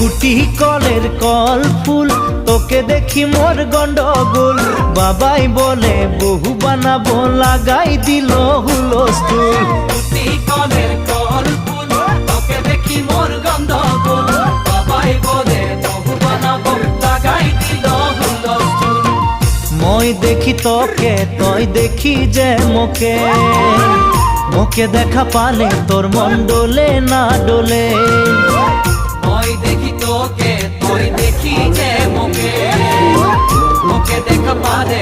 কুটি কলের কল ফুল, তোকে দেখি মোর গন্ডগোল। বাবাই বলে বহু বানাবো, লাগাই দিল হুলস্থুল। কুটি কলের কল ফুল, তোকে দেখি মোর গন্ডগোল। বাবাই বলে বহু বানাবো, লাগাই দিল হুলস্থুল। মই দেখি তোকে, তই দেখি যে মোকে, মোকে দেখা পালে তোর মন ডোলে না ডোলে। মই দেখি তোকে, তুই দেখি যে মোকে, মোকে দেখা পারে